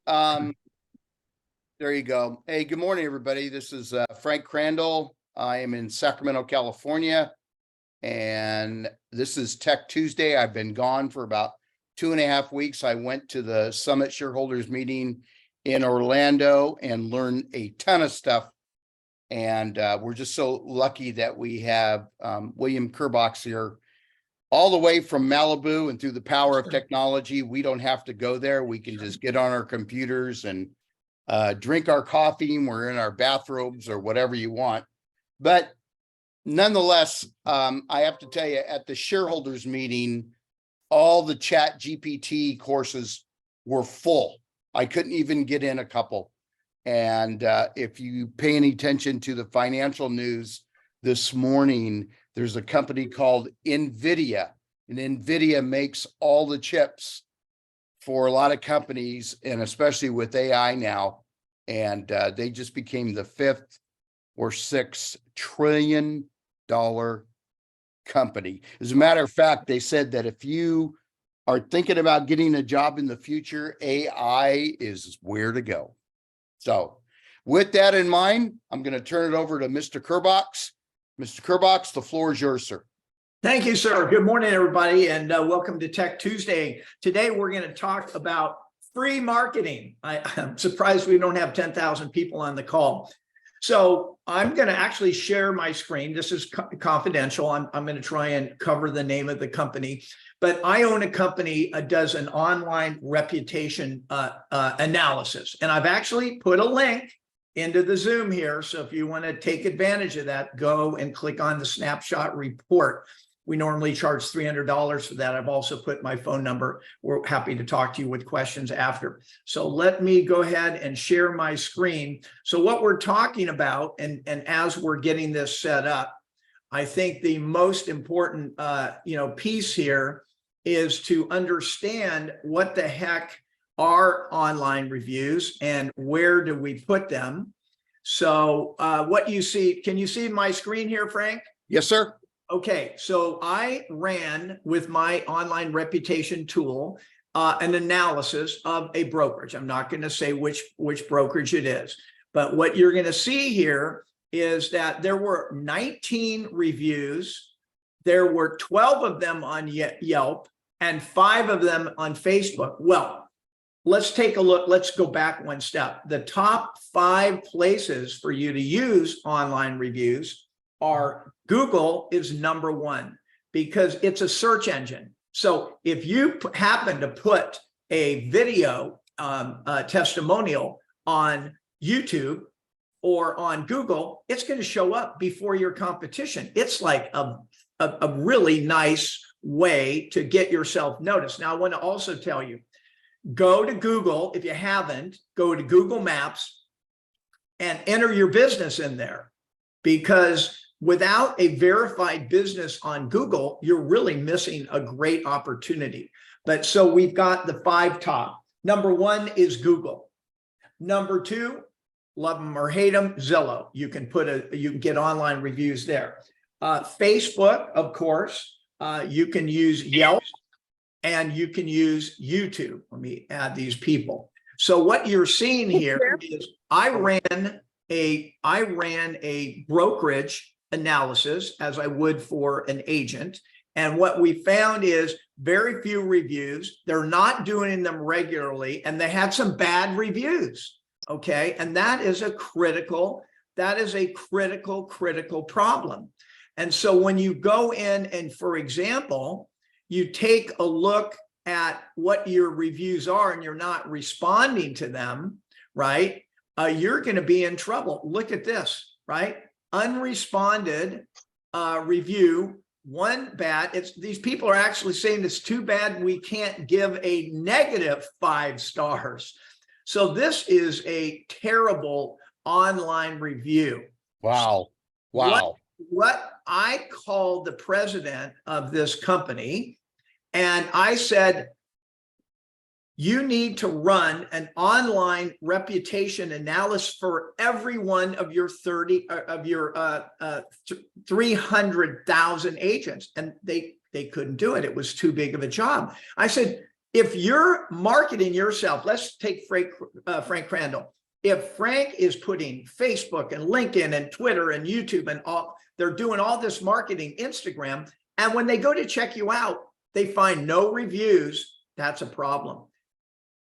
Um, there you go. Hey, good morning, everybody. This is Frank Crandall. I am in Sacramento, California, and this is Tech Tuesday. I've been gone for about 2.5 weeks. I went to the Summit shareholders meeting in Orlando and learned a ton of stuff. And we're just so lucky that we have William Kerbox here, all the way from Malibu, and through the power of technology, we don't have to go there. We can just get on our computers and drink our coffee, and we're in our bathrobes or whatever you want. But nonetheless, I have to tell you, at the shareholders meeting, all the Chat GPT courses were full. I couldn't even get in a couple. And if you pay any attention to the financial news this morning, there's a company called NVIDIA, and NVIDIA makes all the chips for a lot of companies, and especially with AI now. And they just became the 5th or 6th trillion dollar company. As a matter of fact, they said that if you are thinking about getting a job in the future, AI is where to go. So with that in mind, I'm going to turn it over to Mr. Kerbox. Mr. Kerbox, the floor is yours, sir. Thank you, sir. Good morning, everybody, and welcome to Tech Tuesday. Today, we're going to talk about free marketing. I'm surprised we don't have 10,000 people on the call. So I'm going to actually share my screen. This is confidential. I'm going to try and cover the name of the company. But I own a company that does an online reputation analysis. And I've actually put a link into the Zoom here. So if you want to take advantage of that, go and click on the snapshot report. We normally charge $300 for that. I've also put my phone number. We're happy to talk to you with questions after. So let me go ahead and share my screen. So what we're talking about, and as we're getting this set up, I think the most important piece here is to understand what the heck are online reviews and where do we put them. So what you see, can you see my screen here, Frank? Yes, sir. Okay, so I ran with my online reputation tool an analysis of a brokerage. I'm not going to say which brokerage it is, but what you're going to see here is that there were 19 reviews. There were 12 of them on Yelp and 5 of them on Facebook. Well, let's take a look. Let's go back one step. The top 5 places for you to use online reviews are Google is number 1 because it's a search engine. So if you happen to put a video testimonial on YouTube or on Google, it's going to show up before your competition. It's like a really nice way to get yourself noticed. Now, I want to also tell you, go to Google. If you haven't, go to Google Maps and enter your business in there, because without a verified business on Google, you're really missing a great opportunity. But so we've got the 5 top. Number 1 is Google. Number 2, love them or hate them, Zillow. You can get online reviews there. Facebook, of course, you can use Yelp and you can use YouTube. Let me add these people. So what you're seeing here is I ran a brokerage analysis as I would for an agent. And what we found is very few reviews. They're not doing them regularly, and they had some bad reviews. Okay. And that is a critical problem. And so when you go in and, for example, you take a look at what your reviews are and you're not responding to them, right? You're going to be in trouble. Look at this, right? Unresponded review, 1 bad. These people are actually saying it's too bad we can't give a negative 5 stars. So this is a terrible online review. Wow. Wow. What I called the president of this company, and I said, you need to run an online reputation analysis for every one of your 300,000 agents. And they couldn't do it. It was too big of a job. I said, If you're marketing yourself, let's take Frank Crandall. If Frank is putting Facebook and LinkedIn and Twitter and YouTube and all, they're doing all this marketing, Instagram, and when they go to check you out, they find no reviews, that's a problem.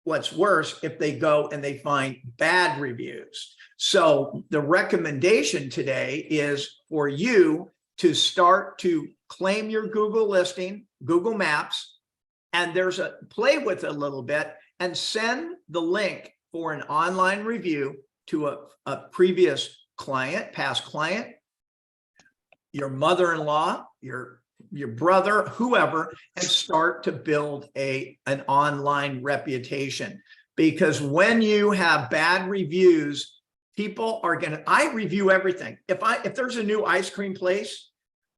What's worse, if they go and they find bad reviews. So the recommendation today is for you to start to claim your Google listing, Google Maps, and there's a play with it a little bit and send the link for an online review to a previous client, past client, your mother-in-law, your brother, whoever, and start to build an online reputation. Because when you have bad reviews, people are I review everything. If there's a new ice cream place,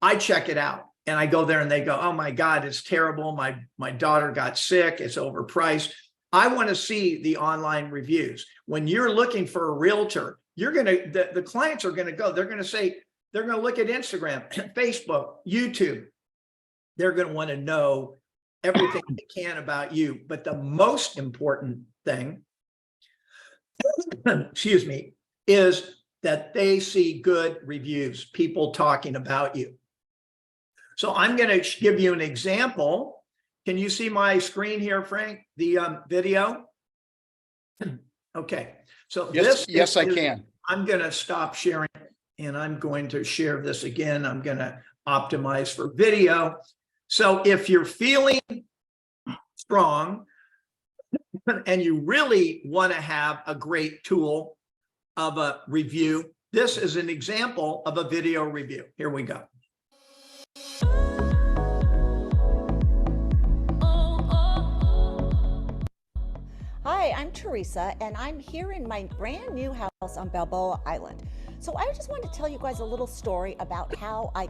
I check it out. And I go there and they go, oh my God, it's terrible. My daughter got sick. It's overpriced. I want to see the online reviews. When you're looking for a realtor, the clients are going to go, they're going to look at Instagram, Facebook, YouTube. They're going to want to know everything they can about you. But the most important thing, excuse me, is that they see good reviews, people talking about you. So I'm going to give you an example. Can you see my screen here, Frank? The video? Okay. So yes, I can. I'm going to stop sharing and I'm going to share this again. I'm going to optimize for video. So if you're feeling strong and you really want to have a great tool of a review, this is an example of a video review. Here we go. Hi, I'm Teresa, and I'm here in my brand new house on Balboa Island. So I just want to tell you guys a little story about how I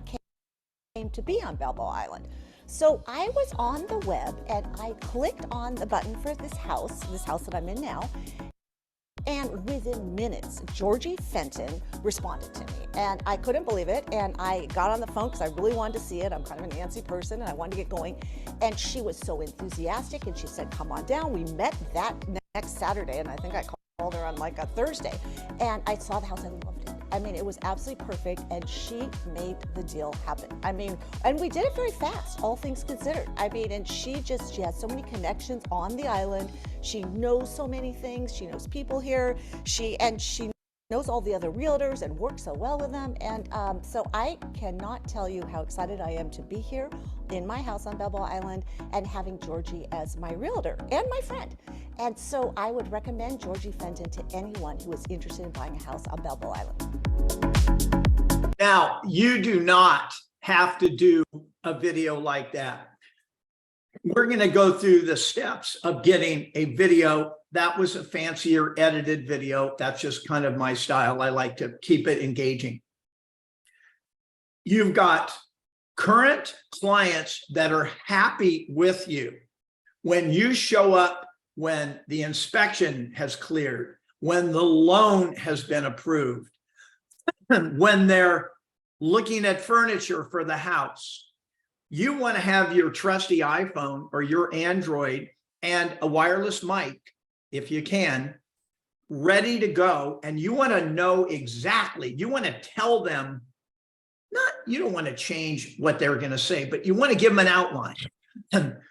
came to be on Balboa Island. So I was on the web and I clicked on the button for this house that I'm in now. And within minutes, Georgie Fenton responded to me and I couldn't believe it. And I got on the phone because I really wanted to see it. I'm kind of a Nancy person and I wanted to get going. And she was so enthusiastic and she said, come on down. We met that next Saturday and I think I called her on like a Thursday. And I saw the house, I loved it. I mean, it was absolutely perfect and she made the deal happen. I mean, and we did it very fast, all things considered. I mean, and she has so many connections on the island. She knows so many things. She knows people here. She knows all the other realtors and works so well with them. And so I cannot tell you how excited I am to be here in my house on Balboa Island and having Georgie as my realtor and my friend. And so I would recommend Georgie Fenton to anyone who is interested in buying a house on Balboa Island. Now, you do not have to do a video like that. We're going to go through the steps of getting a video. That was a fancier edited video. That's just kind of my style. I like to keep it engaging. You've got current clients that are happy with you. When you show up, when the inspection has cleared, when the loan has been approved, when they're looking at furniture for the house, you want to have your trusty iPhone or your Android and a wireless mic, if you can, ready to go. And you want to know exactly, you want to tell them, you don't want to change what they're going to say, but you want to give them an outline.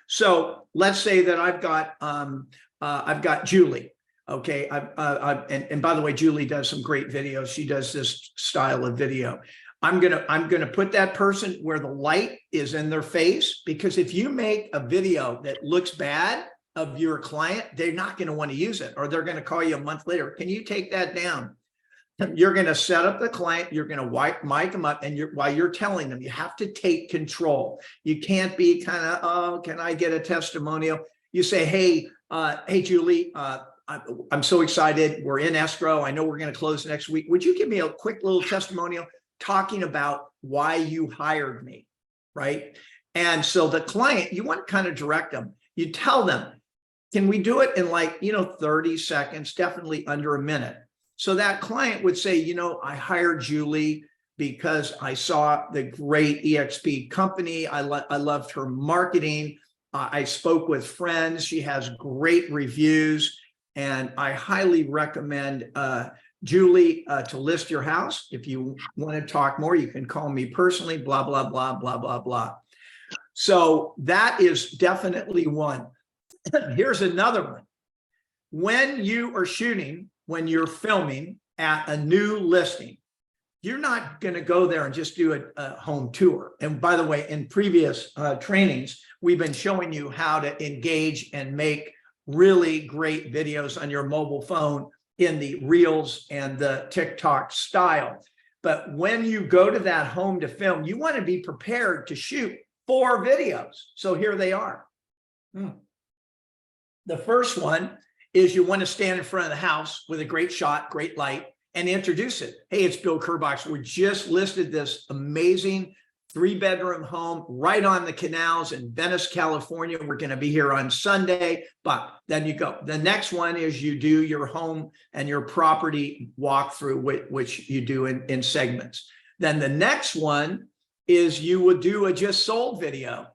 So let's say that I've got Julie. Okay. And by the way, Julie does some great videos. She does this style of video. I'm gonna put that person where the light is in their face, because if you make a video that looks bad of your client, they're not going to want to use it, or they're going to call you a month later. Can you take that down? You're going to set up the client. You're going to mic them up, and while you're telling them, you have to take control. You can't be kind of, oh, can I get a testimonial? You say, hey, Julie, I'm so excited. We're in escrow. I know we're going to close next week. Would you give me a quick little testimonial talking about why you hired me, right? And so the client, you want to kind of direct them. You tell them, can we do it in 30 seconds, definitely under a minute. So that client would say, I hired Julie because I saw the great EXP company. I loved her marketing. I spoke with friends. She has great reviews, and I highly recommend Julie to list your house. If you want to talk more, you can call me personally, blah, blah, blah, blah, blah, blah. So that is definitely one. Here's another one. When you are shooting, when you're filming at a new listing, you're not going to go there and just do a home tour. And by the way, in previous trainings, we've been showing you how to engage and make really great videos on your mobile phone in the Reels and the TikTok style. But when you go to that home to film, you want to be prepared to shoot 4 videos. So here they are. The first one is you want to stand in front of the house with a great shot, great light, and introduce it. Hey, it's Bill Kerbox. We just listed this amazing 3-bedroom home right on the canals in Venice, California. We're going to be here on Sunday, but then you go. The next one is you do your home and your property walkthrough, which you do in segments. Then the next one is you would do a just sold video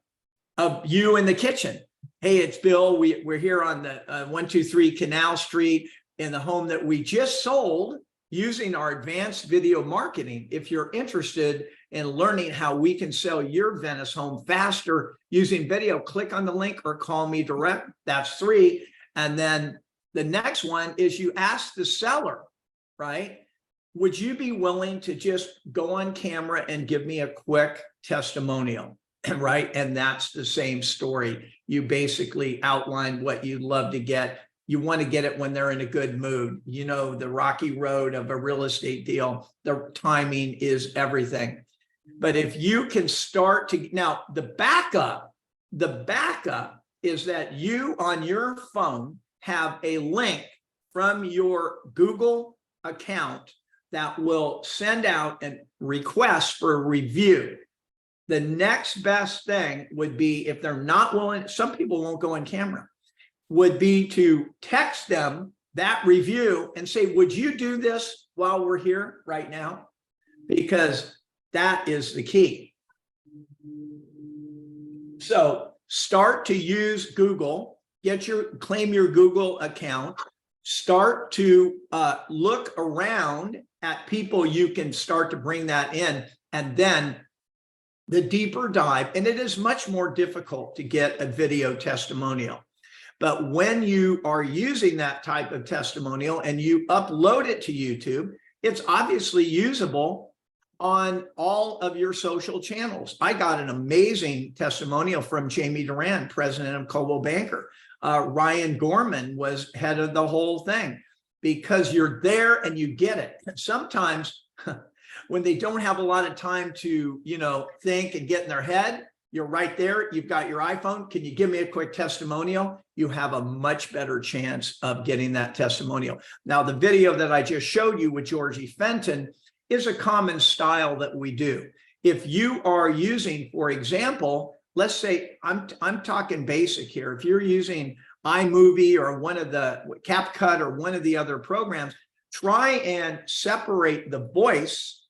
of you in the kitchen. Hey, it's Bill. We're here on the 123 Canal Street in the home that we just sold using our advanced video marketing. If you're interested in learning how we can sell your Venice home faster using video, click on the link or call me direct. That's 3. And then the next one is you ask the seller, right? Would you be willing to just go on camera and give me a quick testimonial? Right. And that's the same story. You basically outline what you'd love to get. You want to get it when they're in a good mood. You know, the rocky road of a real estate deal, the timing is everything. But if you can start to, now the backup is that you on your phone have a link from your Google account that will send out a request for a review. The next best thing would be, if they're not willing, some people won't go on camera, would be to text them that review and say, would you do this while we're here right now? Because that is the key. So start to use Google, claim your Google account, start to look around at people you can start to bring that in, and then the deeper dive, and it is much more difficult to get a video testimonial. But when you are using that type of testimonial and you upload it to YouTube, it's obviously usable on all of your social channels. I got an amazing testimonial from Jamie Duran, president of Coldwell Banker. Ryan Gorman was head of the whole thing, because you're there and you get it. And sometimes when they don't have a lot of time to, think and get in their head, you're right there. You've got your iPhone. Can you give me a quick testimonial? You have a much better chance of getting that testimonial. Now, the video that I just showed you with Georgie Fenton is a common style that we do. If you are using, for example, let's say I'm talking basic here. If you're using iMovie or one of the CapCut or one of the other programs, try and separate the voice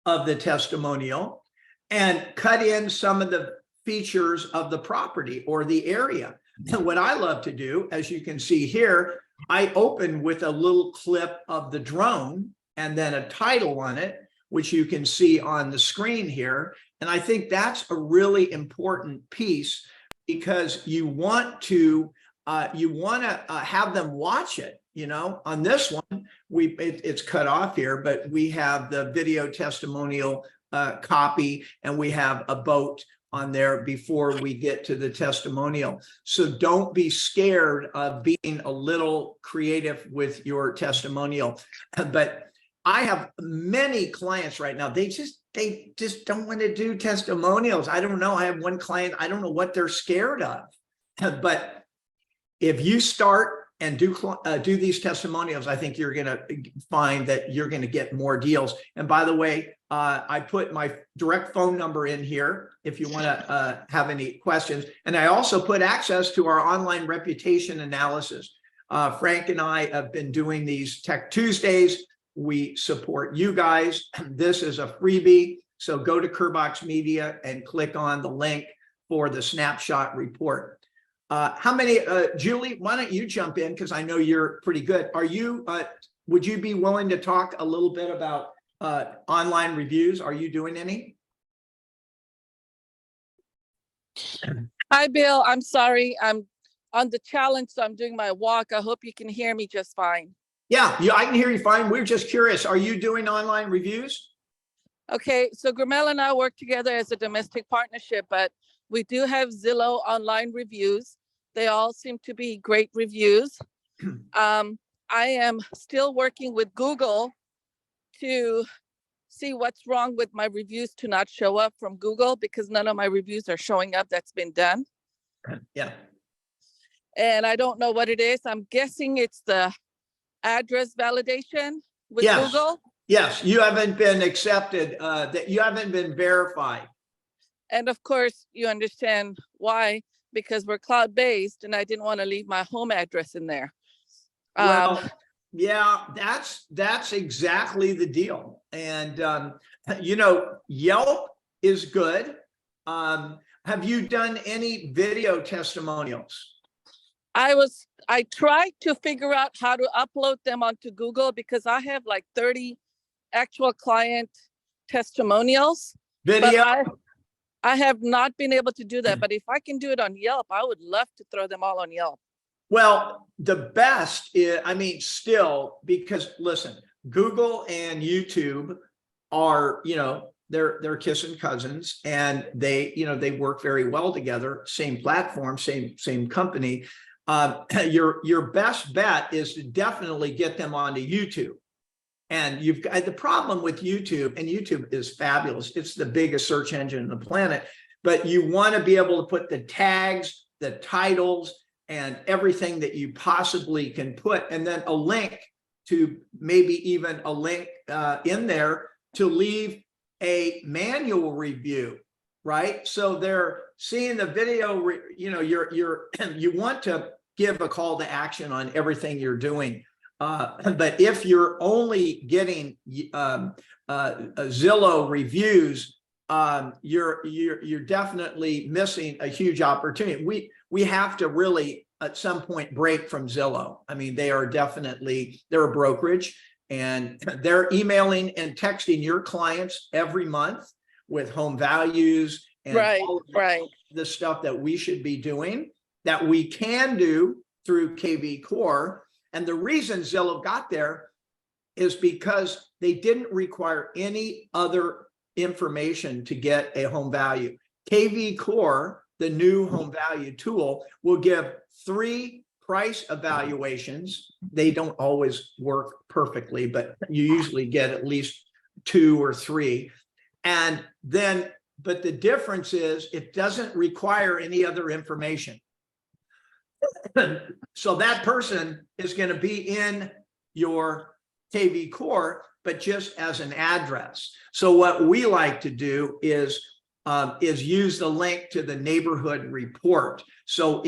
of the testimonial and cut in some of the features of the property or the area. And what I love to do, as you can see here, I open with a little clip of the drone and then a title on it, which you can see on the screen here. And I think that's a really important piece, because you want to have them watch it. On this one, it's cut off here, but we have the video testimonial copy, and we have a boat on there before we get to the testimonial. So don't be scared of being a little creative with your testimonial. But I have many clients right now, they just don't want to do testimonials. I don't know. I have one client, I don't know what they're scared of. But if you start and do these testimonials, I think you're going to find that you're going to get more deals. And by the way, I put my direct phone number in here if you want to have any questions. And I also put access to our online reputation analysis. Frank and I have been doing these Tech Tuesdays. We support you guys. This is a freebie. So go to Kerbox Media and click on the link for the snapshot report. How many, Julie, why don't you jump in? Because I know you're pretty good. Are you, would you be willing to talk a little bit about online reviews? Are you doing any? Hi, Bill. I'm sorry. I'm on the challenge, so I'm doing my walk. I hope you can hear me just fine. Yeah, I can hear you fine. We're just curious. Are you doing online reviews? Okay, so Gramel and I work together as a domestic partnership, but we do have Zillow online reviews. They all seem to be great reviews. I am still working with Google to see what's wrong with my reviews to not show up from Google, because none of my reviews are showing up. That's been done. Yeah. And I don't know what it is. I'm guessing it's the address validation with Yes. Google. Yes, you haven't been accepted, that you haven't been verified. And of course, you understand why, because we're cloud-based and I didn't want to leave my home address in there. Well, yeah, that's exactly the deal. And, you know, Yelp is good. Have you done any video testimonials? I tried to figure out how to upload them onto Google, because I have like 30 actual client testimonials. Video? But I have not been able to do that. But if I can do it on Yelp, I would love to throw them all on Yelp. Well, the best is, I mean, still, because listen, Google and YouTube are, you know, they're kissing cousins, and they, you know, they work very well together. Same platform, same company. Your best bet is to definitely get them onto YouTube. And you've got the problem with YouTube, and YouTube is fabulous. It's the biggest search engine on the planet, but you want to be able to put the tags, the titles, and everything that you possibly can put, and then a link to, maybe even a link in there to leave a manual review, right? So they're seeing the video, you know, you want to give a call to action on everything you're doing. But if you're only getting Zillow reviews, you're definitely missing a huge opportunity. We have to really at some point break from Zillow. I mean, they're a brokerage, and they're emailing and texting your clients every month with home values and all of the stuff that we should be doing, that we can do through KV Core. And the reason Zillow got there is because they didn't require any other information to get a home value. KV Core, the new home value tool, will give 3 price evaluations. They don't always work perfectly, but you usually get at least 2 or 3. And then, but the difference is it doesn't require any other information. So that person is going to be in your KV Core, but just as an address. So what we like to do is use the link to the neighborhood report. So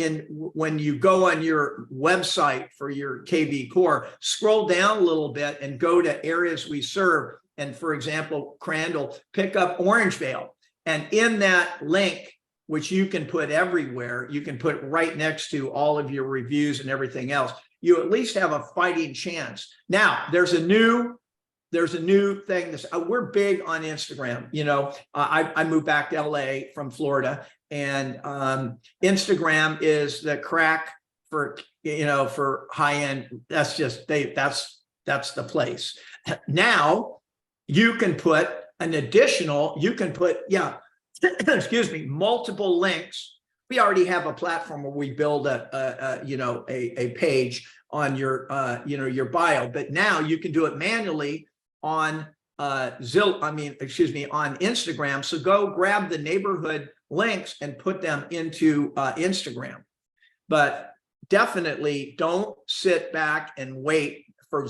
when you go on your website for your KV Core, scroll down a little bit and go to areas we serve. And for example, Crandall, pick up Orangevale. And in that link, which you can put everywhere, you can put right next to all of your reviews and everything else, you at least have a fighting chance. Now, there's a new thing. We're big on Instagram. You know, I moved back to LA from Florida, and Instagram is the crack for, you know, for high end. That's just that's the place. Now you can put excuse me, multiple links. We already have a platform where we build a page on your your bio, but now you can do it manually on on Instagram. So go grab the neighborhood links and put them into Instagram. But definitely don't sit back and wait for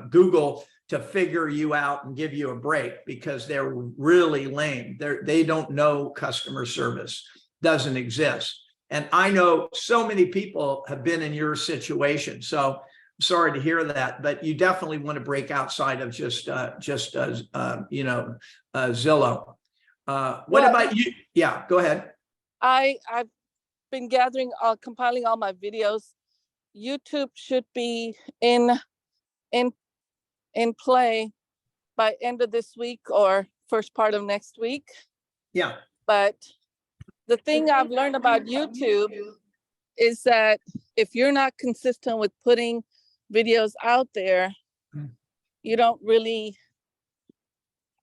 Google to figure you out and give you a break, because they're really lame. They don't know customer service doesn't exist. And I know so many people have been in your situation. So I'm sorry to hear that, but you definitely want to break outside of just Zillow. What Well, about you? Yeah, go ahead. I've been gathering, compiling all my videos. YouTube should be in play by end of this week or first part of next week. Yeah. But the thing I've learned about YouTube is that if you're not consistent with putting videos out there, you don't really,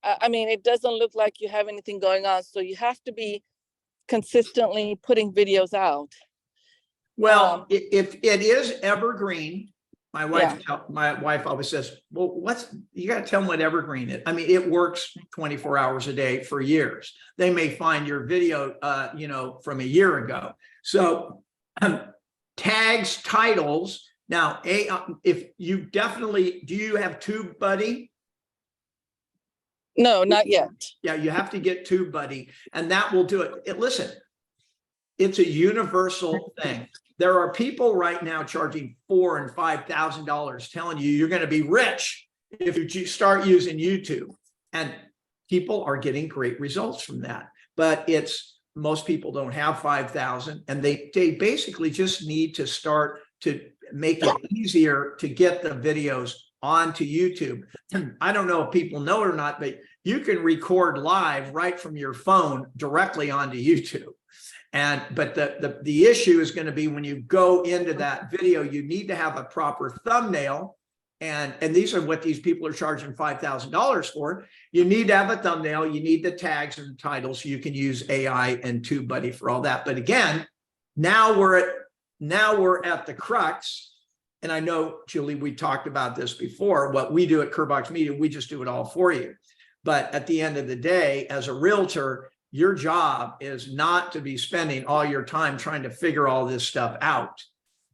I mean, it doesn't look like you have anything going on. So you have to be consistently putting videos out. Well, if it is evergreen, my wife always says, well, you got to tell them what evergreen is. I mean, it works 24 hours a day for years. They may find your video, from a year ago. So tags, titles. Now, if you definitely, do you have TubeBuddy? No, not yet. Yeah, you have to get TubeBuddy, and that will do it. Listen, it's a universal thing. There are people right now charging $4,000 and $5,000 telling you you're going to be rich if you start using YouTube. And people are getting great results from that. But most people don't have 5,000, and they basically just need to start to make it easier to get the videos onto YouTube. I don't know if people know it or not, but you can record live right from your phone directly onto YouTube. But the issue is going to be when you go into that video, you need to have a proper thumbnail. And these are what these people are charging $5,000 for. You need to have a thumbnail. You need the tags and the titles. You can use AI and TubeBuddy for all that. But again, now we're at the crux. And I know, Julie, we talked about this before. What we do at Curbox Media, we just do it all for you. But at the end of the day, as a realtor, your job is not to be spending all your time trying to figure all this stuff out,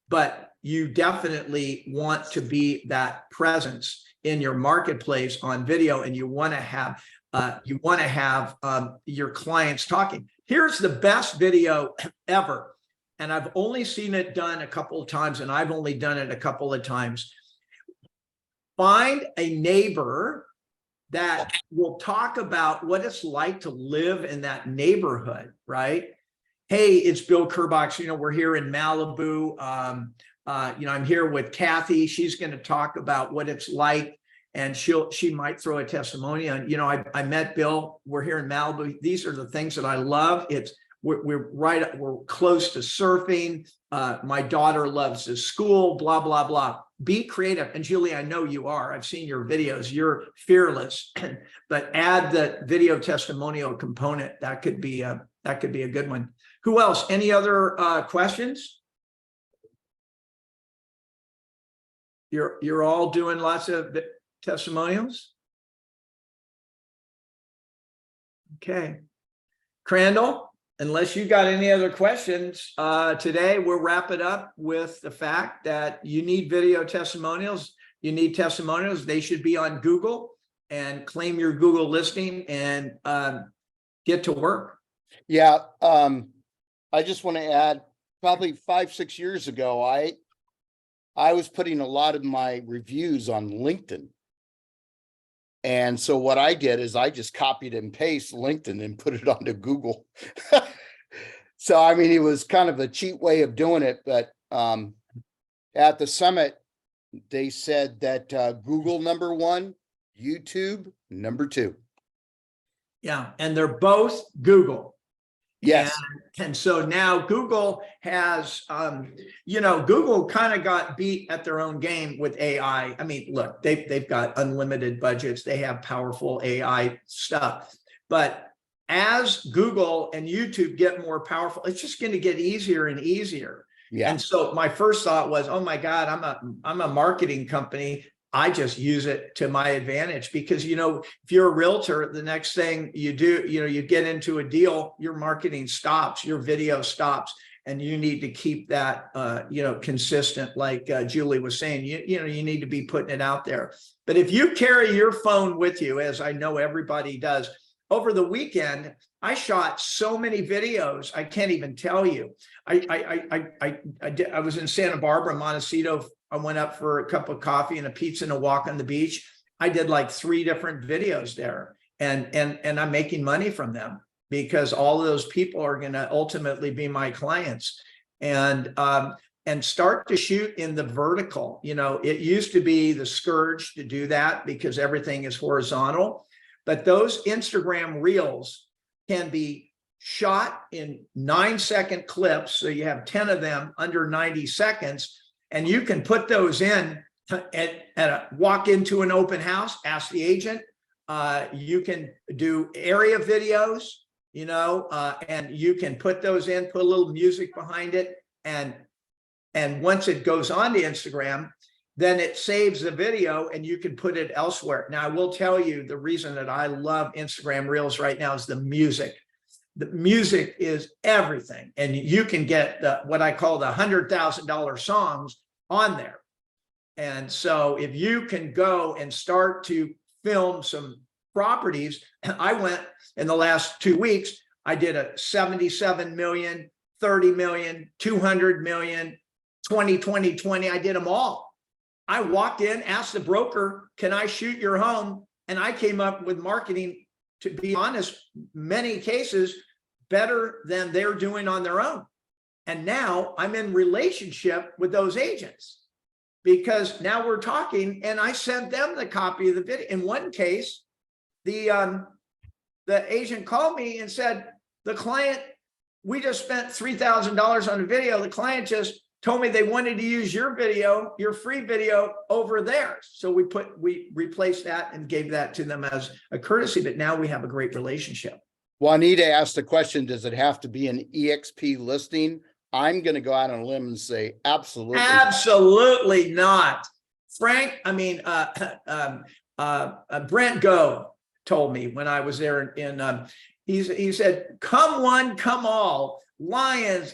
but you definitely want to be that presence in your marketplace on video, and you want to have your clients talking. Here's the best video ever, and I've only seen it done a couple of times, and I've only done it a couple of times. Find a neighbor that will talk about what it's like to live in that neighborhood, right? Hey, it's Bill Curbox. We're here in Malibu. I'm here with Kathy. She's going to talk about what it's like, and she might throw a testimony on. I met Bill. We're here in Malibu. These are the things that I love. We're close to surfing. My daughter loves the school. Blah blah blah. Be creative. And Julie, I know you are. I've seen your videos. You're fearless. But add the video testimonial component. That could be a good one. Who else? Any other questions? You're all doing lots of testimonials. Okay, Crandall. Unless you got any other questions, today we'll wrap it up with the fact that you need video testimonials. You need testimonials. They should be on Google, and claim your Google listing and get to work. Yeah. I just want to add, probably 5-6 years ago, I was putting a lot of my reviews on LinkedIn. And so what I did is I just copied and pasted LinkedIn and put it onto Google. So, I mean, it was kind of a cheap way of doing it. But at the summit, they said that Google #1, YouTube #2. Yeah, and they're both Google. Yes. And so now Google has, Google kind of got beat at their own game with AI. I mean, look, they've got unlimited budgets. They have powerful AI stuff. But as Google and YouTube get more powerful, it's just going to get easier and easier. Yeah. And so my first thought was, oh my God, I'm a marketing company. I just use it to my advantage because, if you're a realtor, the next thing you do, you get into a deal, your marketing stops, your video stops, and you need to keep that, consistent. Like Julie was saying, you need to be putting it out there. But if you carry your phone with you, as I know everybody does, over the weekend, I shot so many videos, I can't even tell you. I was in Santa Barbara, Montecito. I went up for a cup of coffee and a pizza and a walk on the beach. I did like 3 different videos there. and I'm making money from them because all of those people are going to ultimately be my clients. And start to shoot in the vertical. You know, it used to be the scourge to do that because everything is horizontal, but those Instagram reels can be shot in 9-second clips. So you have 10 of them under 90 seconds, and you can put those in walk into an open house, ask the agent. You can do area videos, you know, and you can put those in, put a little music behind it. And once it goes on to Instagram, then it saves the video and you can put it elsewhere. Now, I will tell you the reason that I love Instagram Reels right now is the music. The music is everything. And you can get what I call the $100,000 songs on there. And so if you can go and start to film some properties, I went in the last 2 weeks, I did a 77 million, 30 million, 200 million, 20, I did them all. I walked in, asked the broker, can I shoot your home? And I came up with marketing, to be honest, many cases better than they're doing on their own. And now I'm in relationship with those agents because now we're talking and I sent them the copy of the video. In one case, the agent called me and said, the client, we just spent $3,000 on a video. The client just told me they wanted to use your video, your free video over theirs. So we replaced that and gave that to them as a courtesy, but now we have a great relationship. Juanita asked the question, does it have to be an EXP listing? I'm going to go out on a limb and say absolutely. Absolutely not. Frank, I mean, Brent Go told me when I was there he said, come one, come all. Lions,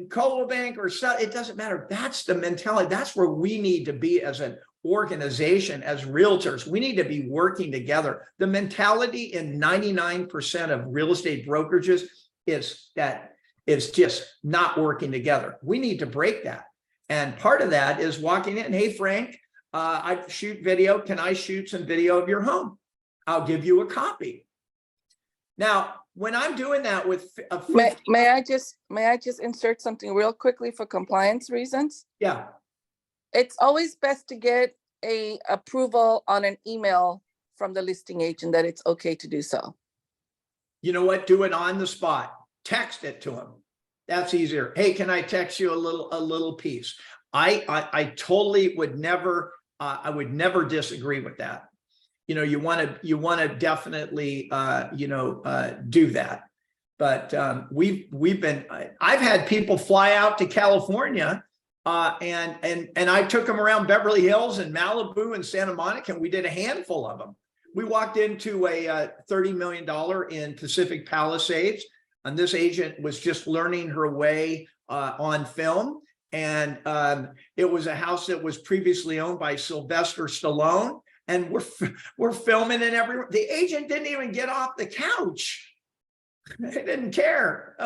Coldwell Bank, or so, it doesn't matter. That's the mentality. That's where we need to be as an organization, as realtors. We need to be working together. The mentality in 99% of real estate brokerages is that it's just not working together. We need to break that. And part of that is walking in, hey, Frank, I shoot video. Can I shoot some video of your home? I'll give you a copy. Now, when I'm doing that with may I just insert something real quickly for compliance reasons? Yeah. It's always best to get a approval on an email from the listing agent that it's okay to do so. You know what? Do it on the spot. Text it to them. That's easier. Hey, can I text you a little piece? I totally would never. I would never disagree with that. You know, you want to definitely, do that. But I've had people fly out to California and I took them around Beverly Hills and Malibu and Santa Monica, and we did a handful of them. We walked into a $30 million in Pacific Palisades, and this agent was just learning her way on film. And it was a house that was previously owned by Sylvester Stallone. And we're filming and the agent didn't even get off the couch. They didn't care.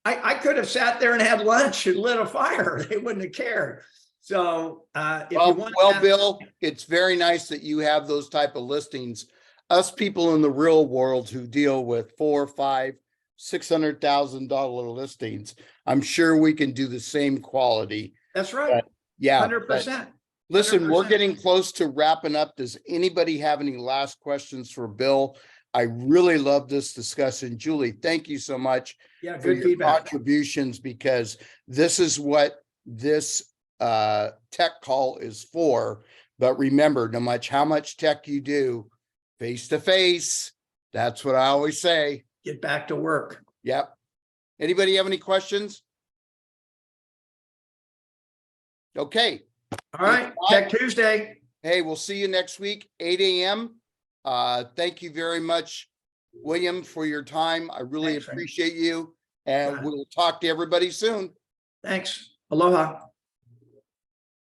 I could have sat there and had lunch and lit a fire. They wouldn't have cared. So Bill, it's very nice that you have those type of listings. Us people in the real world who deal with $400,000, $500,000, $600,000 listings, I'm sure we can do the same quality. That's right. Yeah, 100%. Listen, 100%. we're getting close to wrapping up. Does anybody have any last questions for Bill? I really love this discussion. Julie, thank you so much for your contributions, because this is what this tech call is for. But remember, no matter how much tech you do, face to face, that's what I always say. Get back to work. Yep. Anybody have any questions? Okay. All right. Tech Tuesday. Hey, we'll see you next week, 8 a.m. Thank you very much, William, for your time. I really appreciate you. And we'll talk to everybody soon. Thanks. Aloha.